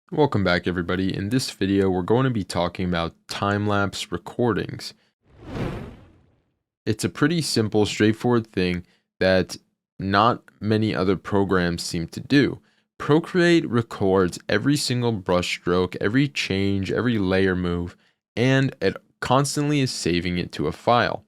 Welcome back, everybody. In this video, we're going to be talking about time-lapse recordings. It's a pretty simple, straightforward thing that not many other programs seem to do. Procreate records every single brush stroke, every change, every layer move, and it constantly is saving it to a file.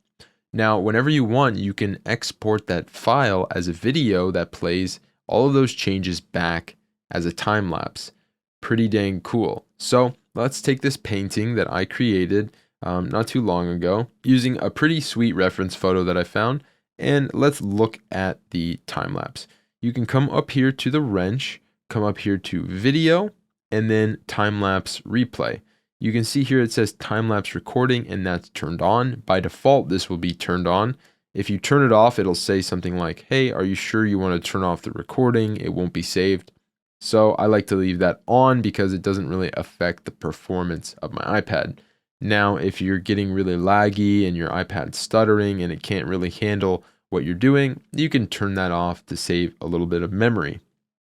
Now, whenever you want, you can export that file as a video that plays all of those changes back as a time lapse. Pretty dang cool. So let's take this painting that I created not too long ago using a pretty sweet reference photo that I found, and let's look at the time lapse. You can come up here to the wrench, come up here to video, and then time lapse replay. You can see here it says time-lapse recording, and that's turned on. By default, this will be turned on. If you turn it off, it'll say something like, hey, are you sure you want to turn off the recording? It won't be saved. So I like to leave that on because it doesn't really affect the performance of my iPad. Now, if you're getting really laggy and your iPad's stuttering and it can't really handle what you're doing, you can turn that off to save a little bit of memory.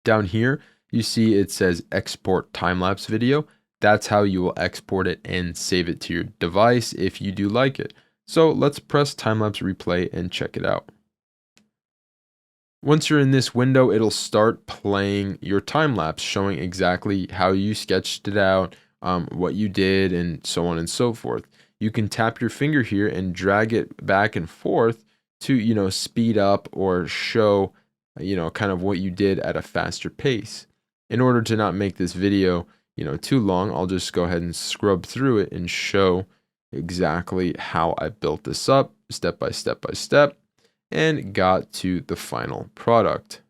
Down here, you see it says export time-lapse video. That's how you will export it and save it to your device if you do like it. So let's press time-lapse replay and check it out. Once you're in this window, it'll start playing your time-lapse, showing exactly how you sketched it out, what you did, and so on and so forth. You can tap your finger here and drag it back and forth to, speed up or show, kind of what you did at a faster pace. In order to not make this video too long, I'll just go ahead and scrub through it and show exactly how I built this up step by step by step and got to the final product.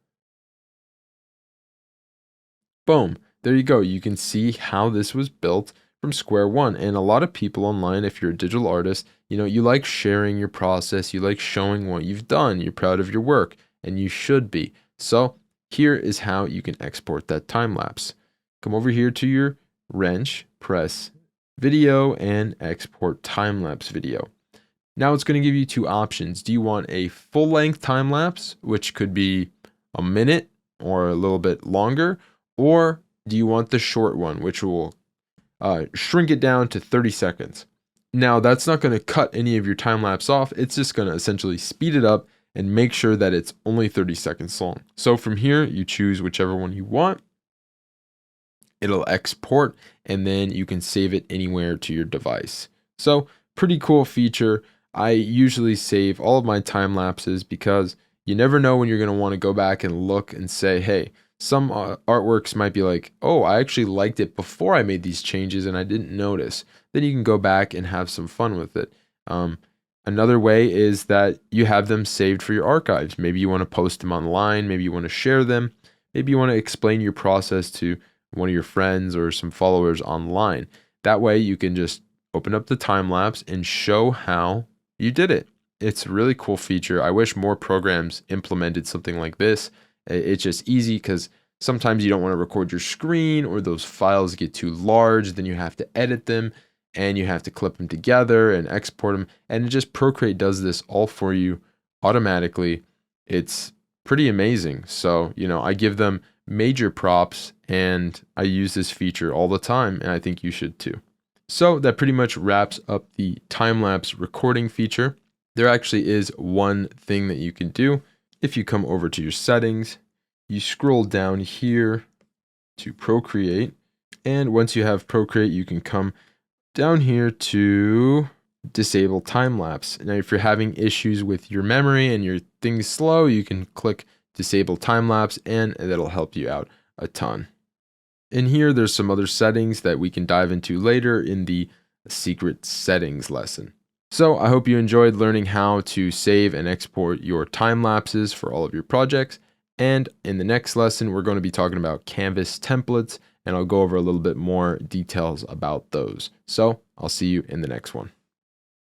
Boom, there you go. You can see how this was built from square one. And a lot of people online, if you're a digital artist, you like sharing your process, you like showing what you've done, you're proud of your work, and you should be. So here is how you can export that time lapse. Come over here to your wrench, press video, and export time-lapse video. Now it's going to give you two options. Do you want a full-length time-lapse, which could be a minute or a little bit longer, or do you want the short one, which will shrink it down to 30 seconds? Now that's not going to cut any of your time-lapse off. It's just going to essentially speed it up and make sure that it's only 30 seconds long. So from here, you choose whichever one you want. It'll export, and then you can save it anywhere to your device. So pretty cool feature. I usually save all of my time lapses because you never know when you're going to want to go back and look and say, hey, some artworks might be like, oh, I actually liked it before I made these changes and I didn't notice. Then you can go back and have some fun with it. Another way is that you have them saved for your archives. Maybe you want to post them online. Maybe you want to share them. Maybe you want to explain your process to one of your friends or some followers online. That way you can just open up the time lapse and show how you did it. It's a really cool feature. I wish more programs implemented something like this. It's just easy because sometimes you don't want to record your screen or those files get too large. Then you have to edit them and you have to clip them together and export them. And it just Procreate does this all for you automatically. It's pretty amazing. So, I give them major props, and I use this feature all the time, and I think you should too. So that pretty much wraps up the time-lapse recording feature. There actually is one thing that you can do. If you come over to your settings, you scroll down here to Procreate, and once you have Procreate, you can come down here to disable time-lapse. Now, if you're having issues with your memory and your thing's slow, you can click disable time-lapse, and that'll help you out a ton. In here, there's some other settings that we can dive into later in the secret settings lesson. So I hope you enjoyed learning how to save and export your time lapses for all of your projects. And in the next lesson, we're going to be talking about canvas templates, and I'll go over a little bit more details about those. So I'll see you in the next one.